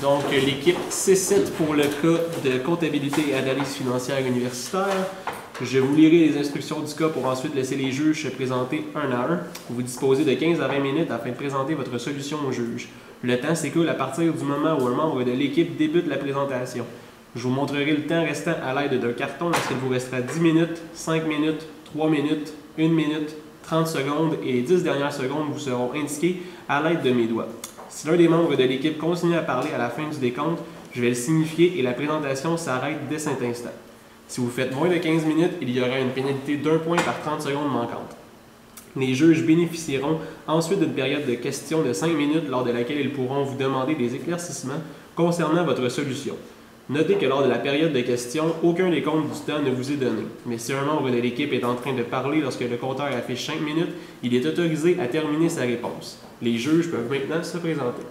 Donc, l'équipe C7 pour le cas de comptabilité et analyse financière universitaire. Je vous lirai les instructions du cas pour ensuite laisser les juges se présenter un à un. Vous disposez de 15 à 20 minutes afin de présenter votre solution au juge. Le temps s'écoule à partir du moment où un membre de l'équipe débute la présentation. Je vous montrerai le temps restant à l'aide d'un carton lorsqu'il vous restera 10 minutes, 5 minutes, 3 minutes, 1 minute, 30 secondes et les 10 dernières secondes vous seront indiquées à l'aide de mes doigts. Si l'un des membres de l'équipe continue à parler à la fin du décompte, je vais le signifier et la présentation s'arrête dès cet instant. Si vous faites moins de 15 minutes, il y aura une pénalité d'1 point par 30 secondes manquantes. Les juges bénéficieront ensuite d'une période de questions de 5 minutes lors de laquelle ils pourront vous demander des éclaircissements concernant votre solution. Notez que lors de la période de questions, aucun décompte du temps ne vous est donné. Mais si un membre de l'équipe est en train de parler lorsque le compteur affiche 5 minutes, il est autorisé à terminer sa réponse. Les juges peuvent maintenant se présenter.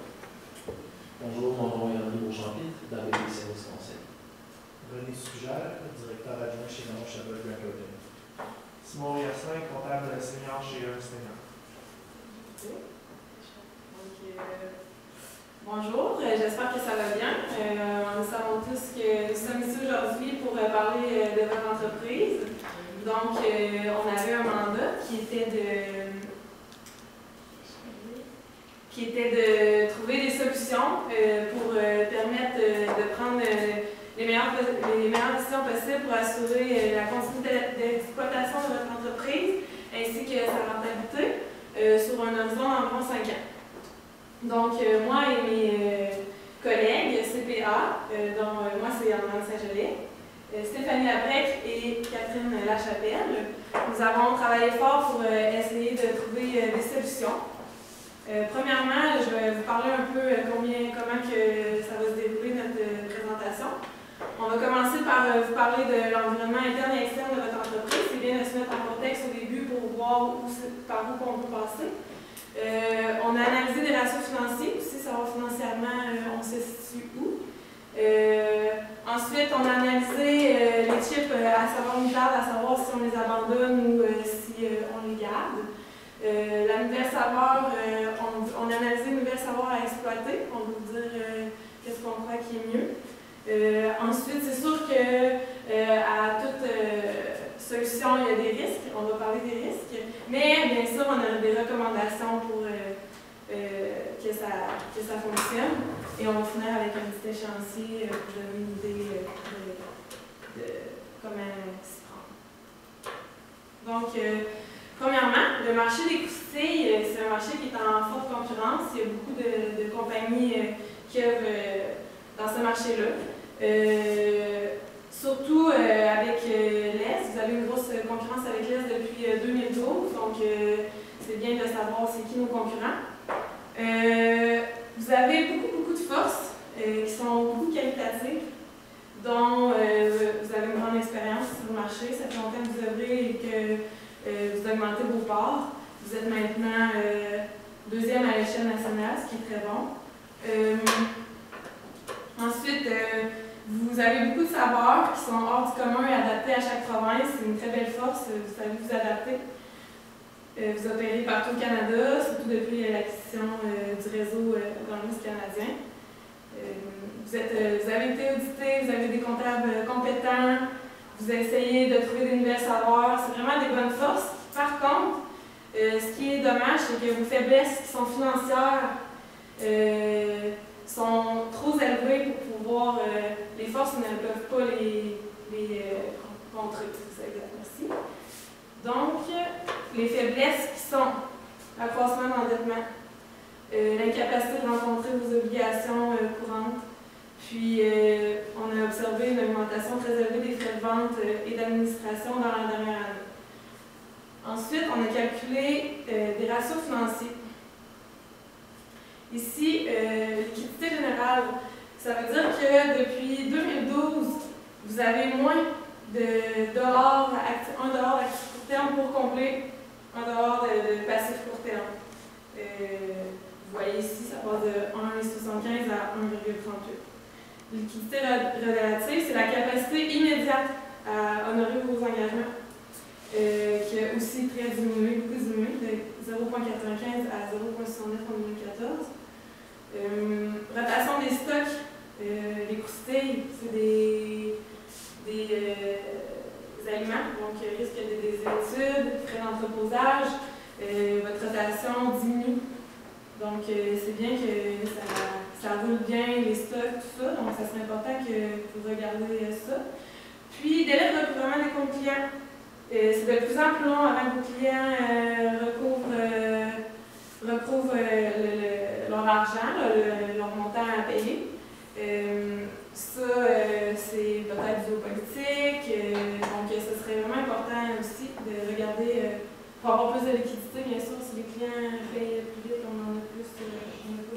Bonjour, mon nom est Henri Beauchamp-Pitre, dans les services conseils. René Sugère, directeur adjoint chez Manon Chabot Grant Thornton. Simon Hyacin, comptable senior chez Ernst & Young. Bonjour, j'espère que ça va bien. Nous savons tous que nous sommes ici aujourd'hui pour parler de votre entreprise. Donc, on avait un mandat qui était de trouver des solutions pour permettre de prendre les meilleures décisions possibles pour assurer la continuité d'exploitation de votre entreprise ainsi que sa rentabilité sur un horizon d'environ 5 ans. Donc, moi et mes collègues CPA, dont moi c'est Armand Saint-Gelais, Stéphanie Labrec et Catherine Lachapelle, nous avons travaillé fort pour essayer de trouver des solutions. Premièrement, je vais vous parler un peu comment que ça va se dérouler notre présentation. On va commencer par vous parler de l'environnement interne et externe de votre entreprise. C'est bien de se mettre en contexte au début pour voir par où on peut passer. On a analysé des ratios financiers, aussi savoir financièrement on se situe où. Ensuite, on a analysé les chiffres à savoir unitaires, à savoir si on les abandonne ou si on les garde. La nouvelle savoir, on a analysé une nouvelle savoir à exploiter, on va vous dire qu'est-ce qu'on croit qui est mieux. Ensuite, c'est sûr que à toute solution, il y a des risques, on va parler des risques, mais bien sûr, on a des recommandations pour que ça fonctionne. Et on va finir avec un petit échéancier pour donner une idée de comment s'y prendre. Donc, premièrement, le marché des croustilles, c'est un marché qui est en forte concurrence. Il y a beaucoup de compagnies qui œuvrent dans ce marché-là. Surtout avec l'Est, vous avez une grosse concurrence avec l'Est depuis 2012, donc c'est bien de savoir c'est qui nos concurrents. Vous avez beaucoup de forces qui sont beaucoup qualitatives, dont vous avez une grande expérience sur le marché, ça fait longtemps que vous œuvrez et que vous augmentez vos parts. Vous êtes maintenant deuxième à l'échelle nationale, ce qui est très bon. Ensuite, vous avez beaucoup de savoirs qui sont hors du commun et adaptés à chaque province. C'est une très belle force, vous savez vous adapter. Vous opérez partout au Canada, surtout depuis l'acquisition du réseau dans l'Ouest canadien. Vous avez été audité, vous avez des comptables compétents, vous essayez de trouver des nouvelles savoirs. C'est vraiment des bonnes forces. Par contre, ce qui est dommage, c'est que vos faiblesses qui sont financières sont trop élevées pour pouvoir. Les forces ne peuvent pas les contrer. C'est ça, exact. Merci. Donc, les faiblesses qui sont l'accroissement d'endettement, l'incapacité de rencontrer vos obligations courantes, puis on a observé une augmentation très élevée des frais de vente et d'administration dans la dernière année. Ensuite, on a calculé des ratios financiers. Ici, liquidité générale, ça veut dire que depuis 2012, vous avez moins de dollars, $1 d'actif court terme pour combler $1 de passif court terme. Vous voyez ici, ça passe de 1,75 à 1,38. Liquidité relative, c'est la capacité immédiate à honorer vos engagements, qui a aussi très diminué, beaucoup diminué, de 0,95 à 0,69 en 2014. Rotation des stocks. Les croustilles, c'est des aliments, donc risque de désétude, frais d'entreposage, votre rotation diminue. Donc c'est bien que ça roule bien les stocks, tout ça, donc ça serait important que vous regardiez ça. Puis, délai de recouvrement des comptes clients. C'est de plus en plus long avant que vos clients recouvrent leur argent, leur montant à payer. Ça, c'est peut-être géopolitique, donc ce serait vraiment important aussi de regarder, pour avoir plus de liquidité, bien sûr, si les clients payent plus vite, on a plus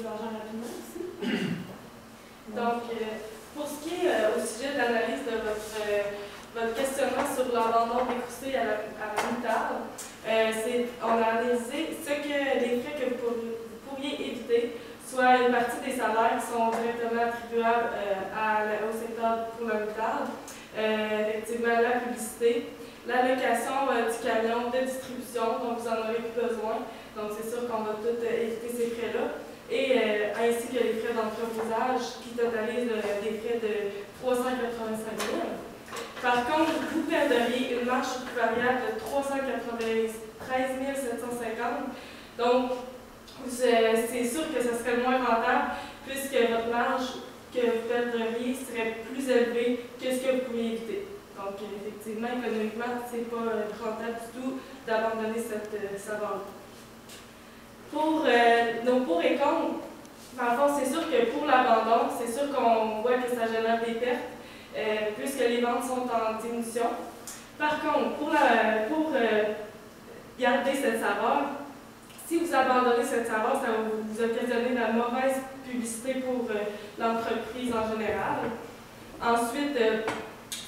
d'argent rapidement aussi. Donc, pour ce qui est au sujet de l'analyse de votre questionnement sur l'abandon des croustilles à la moutarde, on a analysé les frais que vous pourriez éviter, soit une partie des salaires qui sont directement attribuables au secteur pour la moutarde, effectivement la publicité, l'allocation du camion de distribution, donc vous en aurez plus besoin, donc c'est sûr qu'on va tout éviter ces frais-là, et ainsi que les frais d'entreposage qui totalisent des frais de 385 000. Par contre, vous perdriez une marge variable de 393 750. Donc, c'est sûr que ce serait moins rentable puisque votre marge que vous perdriez serait plus élevée que ce que vous pourriez éviter. Donc, effectivement, économiquement, ce n'est pas rentable du tout d'abandonner cette saveur. Pour nos pour et contre, dans le fond, c'est sûr que pour l'abandon, c'est sûr qu'on voit que ça génère des pertes. Puisque les ventes sont en diminution. Par contre, pour garder cette saveur, si vous abandonnez cette saveur, ça va vous occasionner de la mauvaise publicité pour l'entreprise en général. Ensuite,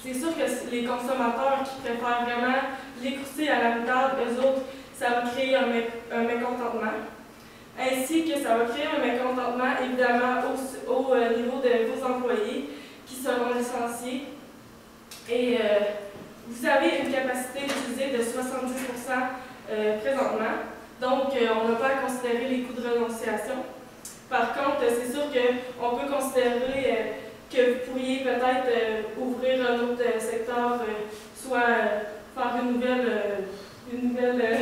c'est sûr que les consommateurs qui préfèrent vraiment les croustilles à la moutarde, eux autres, ça va créer un mécontentement. Ainsi que ça va créer un mécontentement, évidemment, au niveau de vos employés, qui seront licenciés. Et vous avez une capacité d'utiliser de 70% présentement. Donc, on n'a pas à considérer les coûts de renonciation. Par contre, c'est sûr qu'on peut considérer que vous pourriez peut-être ouvrir un autre secteur, soit faire une nouvelle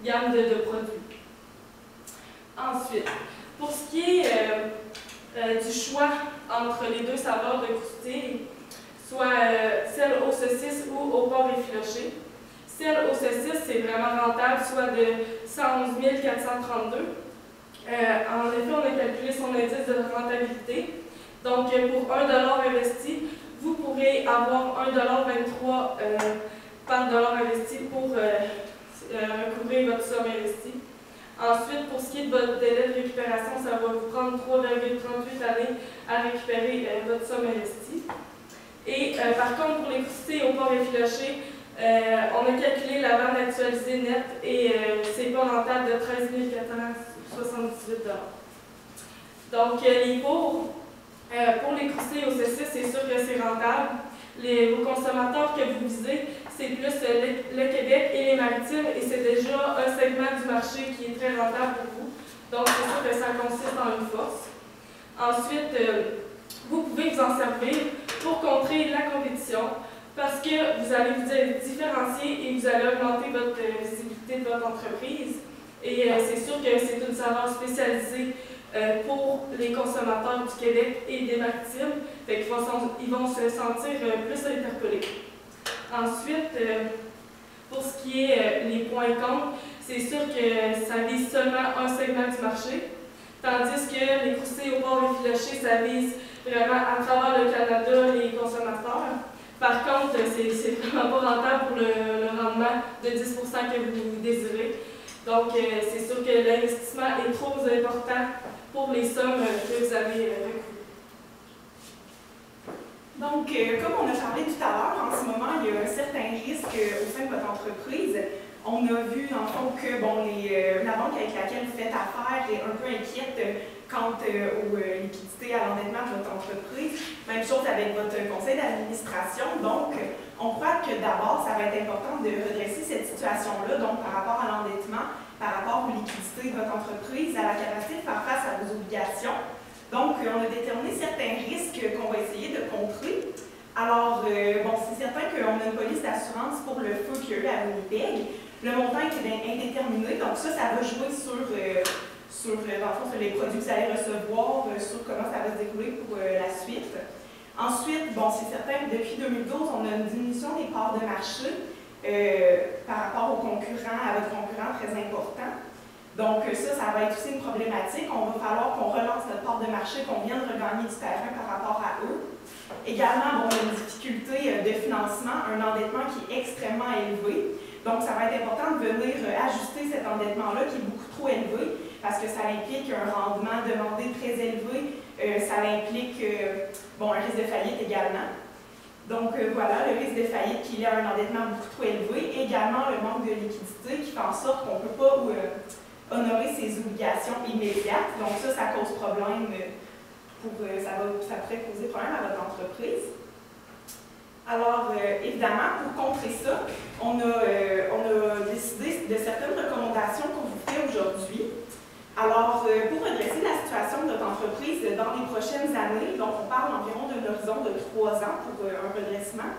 gamme de produits. Ensuite, pour ce qui est du choix entre les deux saveurs de croustilles, soit celle aux saucisses ou au porc effiloché. Celle aux saucisses, c'est vraiment rentable, soit de 111 432. En effet, on a calculé son indice de rentabilité. Donc, pour 1 $ investi, vous pourrez avoir 1,23 $ par dollar investi pour recouvrir votre somme investie. Ensuite, pour ce qui est de votre délai de récupération, ça va vous prendre 3,38 années à récupérer votre somme investie. Et par contre, pour les croustilles au porc effiloché, on a calculé la vente actualisée nette et c'est pas rentable de 13 478 $. Donc, les pour les croustilles aux saucisses, c'est sûr que c'est rentable. Vos consommateurs que vous visez, c'est plus le Québec et les Maritimes, et c'est déjà un segment du marché qui est très rentable pour vous. Donc, c'est sûr que ça consiste en une force. Ensuite, vous pouvez vous en servir pour contrer la compétition, parce que vous allez vous différencier et vous allez augmenter votre visibilité de votre entreprise. Et c'est sûr que c'est une saveur spécialisée pour les consommateurs du Québec et des Maritimes, fait qu'ils vont se sentir plus interpellés. Ensuite, pour ce qui est les points contre, c'est sûr que ça vise seulement un segment du marché, tandis que les croustilles au porc effiloché, ça vise vraiment à travers le Canada les consommateurs. Par contre, c'est vraiment pas rentable pour le rendement de 10% que vous désirez. Donc, c'est sûr que l'investissement est trop important pour les sommes que vous avez recouvrées. Donc, comme on a parlé tout à l'heure, en ce moment, il y a un certain risque au sein de votre entreprise. On a vu, dans le fond, que la banque avec laquelle vous faites affaire est un peu inquiète quant aux liquidités, à l'endettement de votre entreprise. Même chose avec votre conseil d'administration. Donc, on croit que d'abord, ça va être important de redresser cette situation-là, donc par rapport à l'endettement, par rapport aux liquidités de votre entreprise, à la capacité de faire face à vos obligations. Donc, on a déterminé certains risques qu'on va essayer de contrer. Alors, bon, c'est certain qu'on a une police d'assurance pour le feu qu'il y a eu à Winnipeg. Le montant est indéterminé, donc ça va jouer sur les produits que vous allez recevoir, sur comment ça va se dérouler pour la suite. Ensuite, bon, c'est certain que depuis 2012, on a une diminution des parts de marché par rapport aux concurrents, à votre concurrent très important. Donc ça va être aussi une problématique. On va falloir qu'on relance notre part de marché, qu'on vienne regagner du terrain par rapport à eux. Également, bon, on a une difficulté de financement, un endettement qui est extrêmement élevé. Donc, ça va être important de venir ajuster cet endettement-là qui est beaucoup trop élevé parce que ça implique un rendement demandé très élevé, ça implique bon, un risque de faillite également. Donc, voilà, le risque de faillite qui est un endettement beaucoup trop élevé. Également, le manque de liquidité qui fait en sorte qu'on ne peut pas honorer ses obligations immédiates. Donc, ça cause problème. Ça pourrait causer problème à votre entreprise. Alors, évidemment, pour contrer ça, on a décidé de certaines recommandations qu'on vous fait aujourd'hui. Alors, pour redresser la situation de notre entreprise dans les prochaines années, donc on parle environ d'un horizon de 3 ans pour un redressement,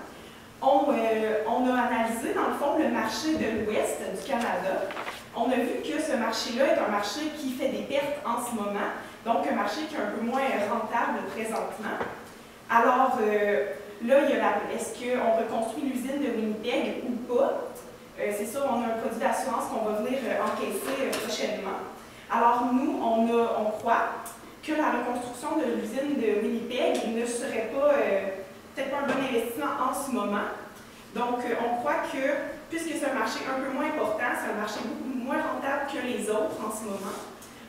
on a analysé, dans le fond, le marché de l'Ouest du Canada. On a vu que ce marché-là est un marché qui fait des pertes en ce moment, donc un marché qui est un peu moins rentable présentement. Alors, là, est-ce qu'on reconstruit l'usine de Winnipeg ou pas? C'est ça, on a un produit d'assurance qu'on va venir encaisser prochainement. Alors, nous, on croit que la reconstruction de l'usine de Winnipeg ne serait pas, peut-être pas un bon investissement en ce moment. Donc, on croit que, puisque c'est un marché un peu moins important, c'est un marché beaucoup moins rentable que les autres en ce moment,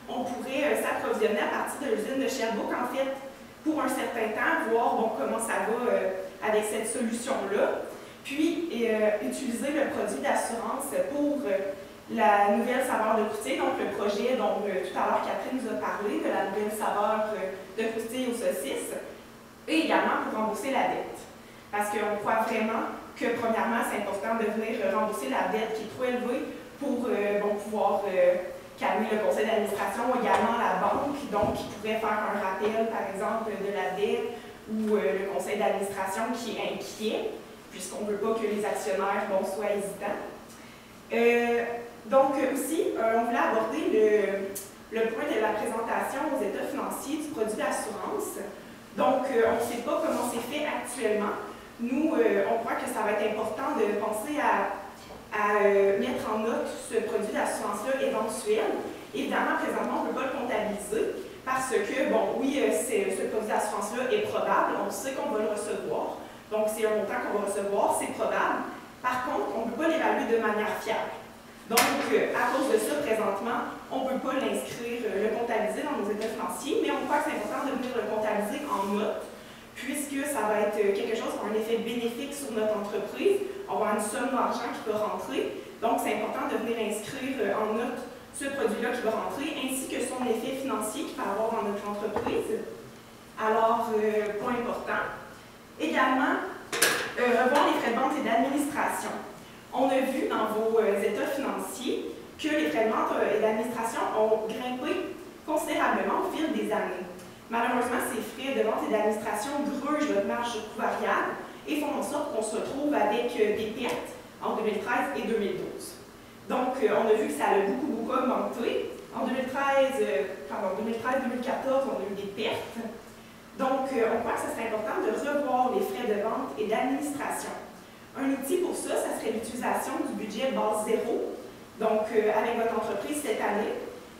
on pourrait s'approvisionner à partir de l'usine de Sherbrooke, en fait, pour un certain temps, voir bon, comment ça va avec cette solution-là, puis utiliser le produit d'assurance pour la nouvelle saveur de croustille, donc le projet dont tout à l'heure Catherine nous a parlé, de la nouvelle saveur de croustille aux saucisses, et également pour rembourser la dette. Parce qu'on croit vraiment que, premièrement, c'est important de venir rembourser la dette qui est trop élevée pour pouvoir calmer le conseil d'administration, également la banque, donc qui pourrait faire un rappel, par exemple, de la dette, ou le conseil d'administration qui est inquiet, puisqu'on ne veut pas que les actionnaires soient hésitants. Donc aussi, on voulait aborder le point de la présentation aux états financiers du produit d'assurance. Donc, on ne sait pas comment c'est fait actuellement. Nous, on croit que ça va être important de penser à mettre en note ce produit d'assurance-là éventuel. Évidemment, présentement, on ne peut pas le comptabiliser parce que, bon, oui, ce produit d'assurance-là est probable, on sait qu'on va le recevoir, donc c'est un montant qu'on va recevoir, c'est probable. Par contre, on ne peut pas l'évaluer de manière fiable. Donc, à cause de ça, présentement, on ne peut pas l'inscrire, le comptabiliser dans nos états financiers, mais on croit que c'est important de venir le comptabiliser en note, puisque ça va être quelque chose qui a un effet bénéfique sur notre entreprise. On va avoir une somme d'argent qui va rentrer. Donc, c'est important de venir inscrire en note ce produit-là qui va rentrer, ainsi que son effet financier qu'il va avoir dans notre entreprise. Alors, point important. Également, revoir les frais de vente et d'administration. On a vu dans vos états financiers que les frais de vente et d'administration ont grimpé considérablement au fil des années. Malheureusement, ces frais de vente et d'administration grugent votre marge de coût variable et font en sorte qu'on se retrouve avec des pertes en 2013 et 2012. Donc, on a vu que ça a beaucoup augmenté. En 2013-2014, on a eu des pertes. Donc, on croit que ce serait important de revoir les frais de vente et d'administration. Un outil pour ça, ça serait l'utilisation du budget base zéro, donc avec votre entreprise cette année,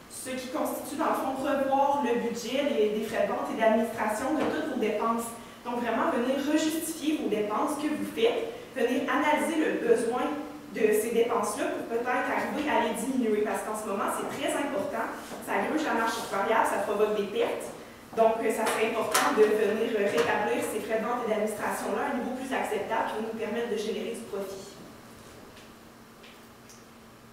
ce qui constitue dans le fond revoir le budget des frais de vente et d'administration de toutes vos dépenses. Donc vraiment venir rejustifier vos dépenses que vous faites, venir analyser le besoin de ces dépenses-là pour peut-être arriver à les diminuer, parce qu'en ce moment, c'est très important, ça gruge la marge variable, ça provoque des pertes. Donc, ça serait important de venir rétablir ces frais de vente et d'administration-là à un niveau plus acceptable qui va nous permettre de générer du profit.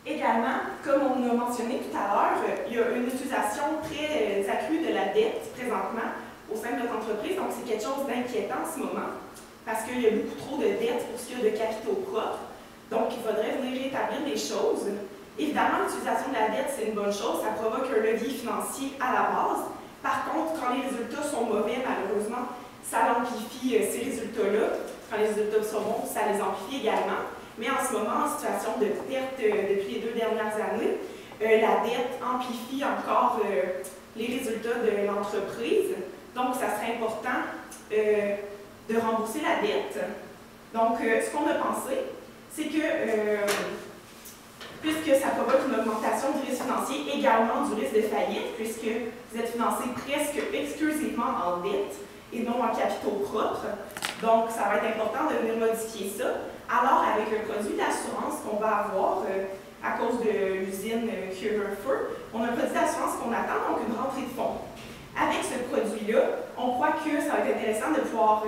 Également, comme on a mentionné tout à l'heure, il y a une utilisation très accrue de la dette présentement au sein de notre entreprise. Donc, c'est quelque chose d'inquiétant en ce moment parce qu'il y a beaucoup trop de dettes pour ce qui est de capitaux propres. Donc, il faudrait venir rétablir les choses. Évidemment, l'utilisation de la dette, c'est une bonne chose, ça provoque un levier financier à la base. Par contre, quand les résultats sont mauvais, malheureusement, ça amplifie ces résultats-là. Quand les résultats sont bons, ça les amplifie également. Mais en ce moment, en situation de perte depuis les 2 dernières années, la dette amplifie encore les résultats de l'entreprise. Donc, ça serait important de rembourser la dette. Donc, ce qu'on a pensé, c'est que, puisque ça provoque une augmentation du risque financier, également du risque de faillite, puisque vous êtes financé presque exclusivement en dette et non en capitaux propres. Donc, ça va être important de venir modifier ça. Alors, avec le produit d'assurance qu'on va avoir à cause de l'usine Curefur, on a un produit d'assurance qu'on attend, donc une rentrée de fonds. Avec ce produit-là, on croit que ça va être intéressant de pouvoir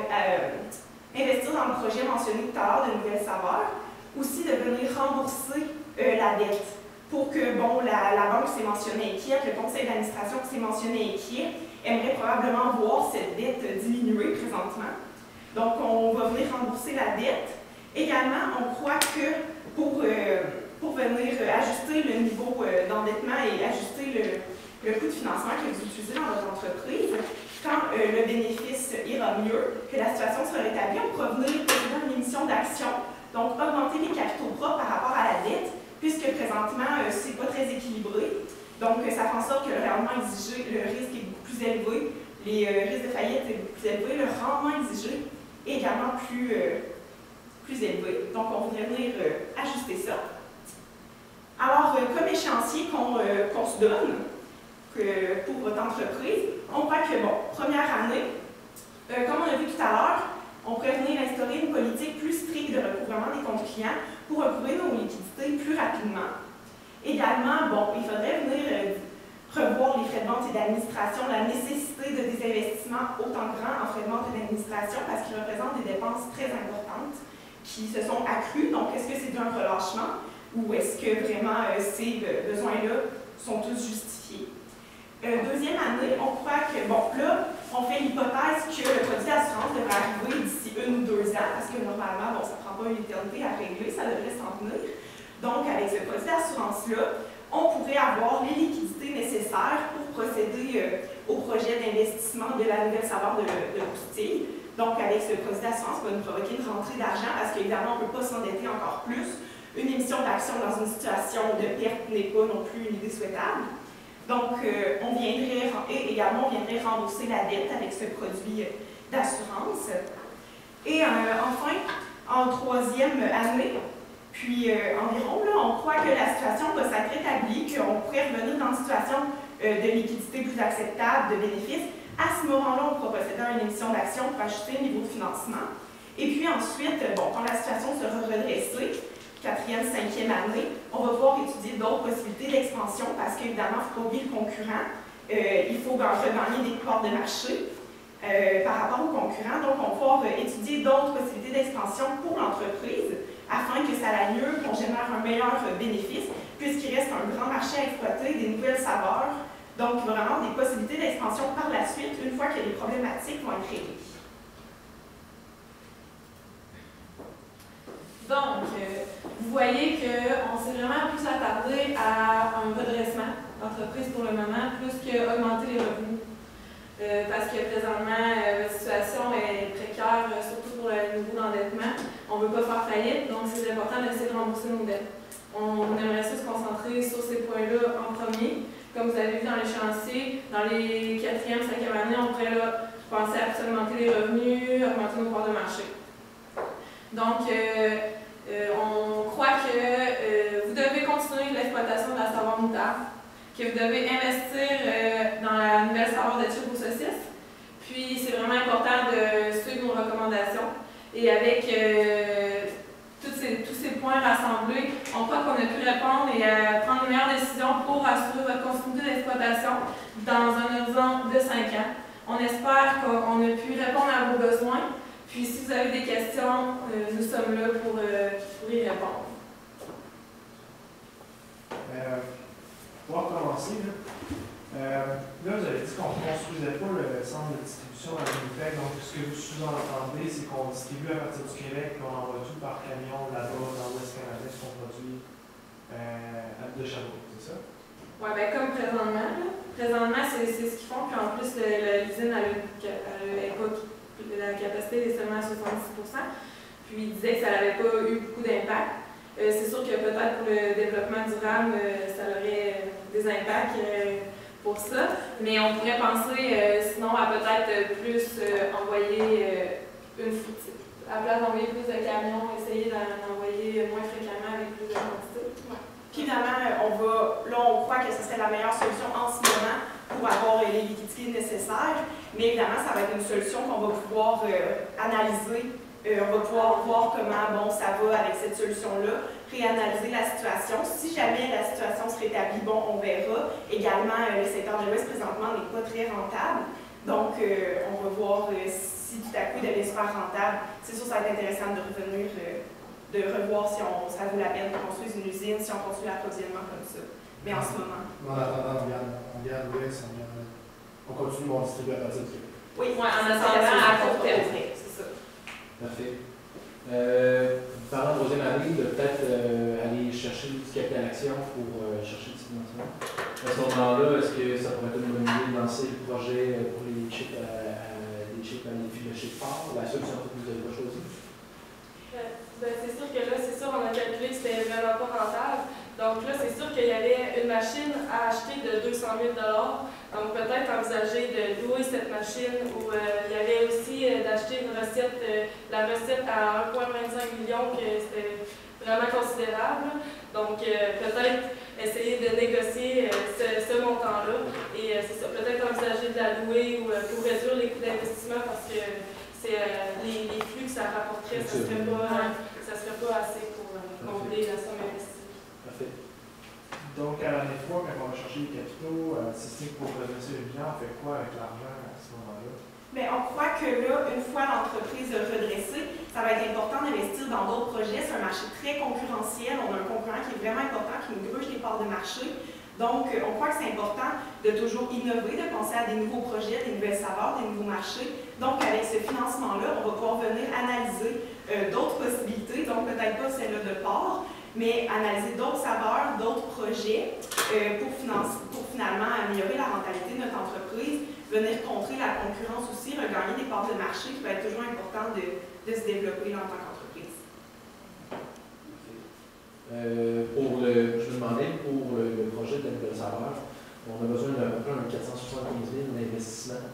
investir dans le projet mentionné tout à l'heure de Nouvelles Saveurs, aussi de venir rembourser la dette pour que, bon, la banque qui s'est mentionnée inquiète, le conseil d'administration qui s'est mentionné inquiet, aimerait probablement voir cette dette diminuer présentement. Donc, on va venir rembourser la dette. Également, on croit que pour venir ajuster le niveau d'endettement et ajuster le coût de financement que vous utilisez dans votre entreprise, quand le bénéfice ira mieux, que la situation sera rétablie, on pourra venir faire une émission d'actions, donc augmenter les capitaux propres par rapport à la dette, puisque présentement, c'est pas très équilibré. Donc, ça fait en sorte que le rendement exigé, le risque est beaucoup plus élevé, les risques de faillite sont beaucoup plus élevés, le rendement exigé est également plus élevé. Donc, on voudrait venir ajuster ça. Alors, comme échéancier qu'on se donne pour votre entreprise, on croit que, bon, première année, comme on a vu tout à l'heure, on pourrait venir instaurer une politique plus stricte de recouvrement des comptes clients pour recouvrir nos liquidités plus rapidement. Également, bon, il faudrait venir revoir les frais de vente et d'administration, la nécessité de des investissements autant grands en frais de vente et d'administration parce qu'ils représentent des dépenses très importantes qui se sont accrues. Donc, est-ce que c'est un relâchement ou est-ce que vraiment ces besoins-là sont tous justifiés? Deuxième année, on croit que, bon, là, on fait l'hypothèse que le produit d'assurance devrait arriver d'ici 1 ou 2 ans parce que normalement, bon, ça ne prend pas une éternité à régler, ça devrait s'en tenir. Donc, avec ce produit d'assurance-là, on pourrait avoir les liquidités nécessaires pour procéder au projet d'investissement de la Nouvelle Saveur de Loustille. Donc, avec ce produit d'assurance, ça va nous provoquer une rentrée d'argent parce qu'évidemment, on ne peut pas s'endetter encore plus. Une émission d'action dans une situation de perte n'est pas non plus une idée souhaitable. Donc, on viendrait rembourser la dette avec ce produit d'assurance. Et enfin, en 3e année, puis environ, là, on croit que la situation va s'être rétablie, qu'on pourrait revenir dans une situation de liquidité plus acceptable, de bénéfices. À ce moment-là, on pourra procéder à une émission d'action pour ajuster le niveau de financement. Et puis ensuite, bon, quand la situation sera redressée, 4e, 5e année, on va pouvoir étudier d'autres possibilités d'expansion parce qu'évidemment, il ne faut pas oublier le concurrent. Il faut regagner des parts de marché par rapport aux concurrents. Donc, on va pouvoir étudier d'autres possibilités d'expansion pour l'entreprise afin que ça aille mieux, qu'on génère un meilleur bénéfice, puisqu'il reste un grand marché à exploiter, des nouvelles saveurs. Donc, il va vraiment des possibilités d'expansion par la suite, une fois que les problématiques vont être réglées. Donc, vous voyez qu'on s'est vraiment plus attardé à un redressement d'entreprise pour le moment, plus qu'augmenter les revenus. Parce que présentement, la situation est précaire, surtout pour le niveau d'endettement. On ne veut pas faire faillite, donc c'est important d'essayer de rembourser nos dettes. On aimerait ça se concentrer sur ces points-là en premier. Comme vous avez vu dans l'échéancier, dans les 4e, 5e années, on pourrait là, penser à augmenter les revenus, augmenter nos parts de marché. Donc, on croit que vous devez continuer l'exploitation de la saveur moutarde, que vous devez investir dans la nouvelle saveur de chips aux saucisses. Puis, c'est vraiment important de suivre nos recommandations. Et avec tous ces points rassemblés, on croit qu'on a pu répondre et prendre les meilleures décisions pour assurer votre continuité d'exploitation dans un horizon de 5 ans. On espère qu'on a pu répondre à vos besoins. Puis, si vous avez des questions, nous sommes là pour y répondre. Pour commencer, là, vous avez dit qu'on ne construisait pas le centre de distribution à Winnipeg. Donc, ce que vous sous-entendez, c'est qu'on distribue à partir du Québec et on envoie tout par camion là-bas dans l'Ouest canadien, ce qu'on produit à de Sherbrooke, c'est ça? Oui, bien comme présentement. Là. Présentement, c'est ce qu'ils font. Puis en plus, l'usine a la capacité est seulement à 70%. Puis ils disaient que ça n'avait pas eu beaucoup d'impact. C'est sûr que peut-être pour le développement durable, ça aurait des impacts pour ça. Mais on pourrait penser sinon à peut-être plus envoyer à la place d'envoyer plus de camions, essayer d'en envoyer moins fréquemment avec plus de quantité. Ouais. Puis évidemment, on croit que ce serait la meilleure solution en ce moment pour avoir les liquidités nécessaires. Mais évidemment, ça va être une solution qu'on va pouvoir analyser. On va pouvoir voir comment ça va avec cette solution-là, réanalyser la situation. Si jamais la situation se rétablit, on verra. Également, le secteur de l'Ouest, présentement, n'est pas très rentable. Donc, on va voir si tout à coup, il devait se faire rentable. C'est sûr, ça va être intéressant de revenir, de revoir si ça vaut la peine de construire une usine, si on construit l'approvisionnement comme ça. Mais en ce moment. En attendant, on garde l'Ouest, on continue à distribuer à partir du Québec. Oui, en attendant à court terme, c'est ça. Parfait. Pendant la troisième année, de peut-être aller chercher du capital action pour chercher du financement. À ce moment-là, est-ce que ça pourrait être une bonne idée de lancer le projet pour les chips les filles de chip fort, la solution que vous avez pas choisie? C'est sûr que là, c'est sûr, on a calculé que c'était vraiment pas rentable. Donc là, c'est sûr qu'il y avait une machine à acheter de 200 000 $. Donc peut-être envisager de louer cette machine ou il y avait aussi d'acheter une recette, la recette à 1,25 million, que c'était vraiment considérable. Donc peut-être essayer de négocier ce montant-là. Et c'est ça, peut-être envisager de la louer ou pour réduire les coûts d'investissement parce que c'est les flux que ça rapporterait, ça serait pas assez pour combler la somme investie. Parfait. Donc, à l'année 3, quand on va chercher les capitaux, si c'est pour redresser le bilan, on fait quoi avec l'argent à ce moment-là? Bien, on croit que là, une fois l'entreprise redressée, ça va être important d'investir dans d'autres projets. C'est un marché très concurrentiel. On a un concurrent qui est vraiment important, qui nous gruge les parts de marché. Donc, on croit que c'est important de toujours innover, de penser à des nouveaux projets, des nouvelles saveurs, des nouveaux marchés. Donc, avec ce financement-là, on va pouvoir venir analyser d'autres possibilités, donc peut-être pas celle-là de part, mais analyser d'autres saveurs, d'autres projets pour finalement améliorer la rentabilité de notre entreprise, venir contrer la concurrence aussi, regagner des parts de marché qui va être toujours important de se développer là, en tant qu'entreprise. Je me demandais, pour le projet de la nouvelle saveur, on a besoin d'à peu près 475 000 d'investissement.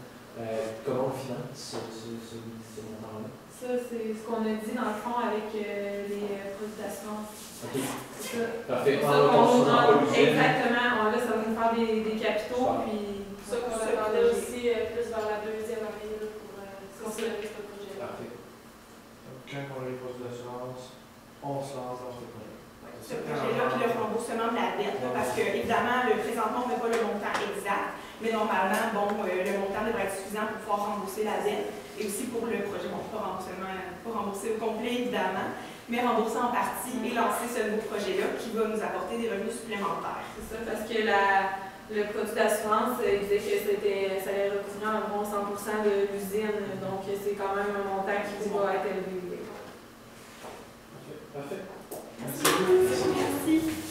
Comment on finance ce montant-là? Ça, c'est ce qu'on a dit dans le fond avec les produits d'assurance. OK. C'est ça. Parfait. Exactement. Là, ça va nous faire des capitaux. Puis ça qu'on attendait aussi plus vers la deuxième année là, pour considérer ce projet. Parfait. Donc, quand on a les produits d'assurance, on se lance dans ce projet. Ce projet-là, puis le remboursement de la dette, parce que, évidemment, présentement, on n'a pas le montant exact, mais normalement, le montant devrait être suffisant pour pouvoir rembourser la dette. Et aussi pour le projet, pas rembourser au complet, évidemment, mais rembourser en partie et lancer ce nouveau projet-là qui va nous apporter des revenus supplémentaires. C'est ça, parce que le produit d'assurance, il disait que ça allait recouvrir environ 100% de l'usine, donc c'est quand même un montant qui va être élevé. Parfait. Merci.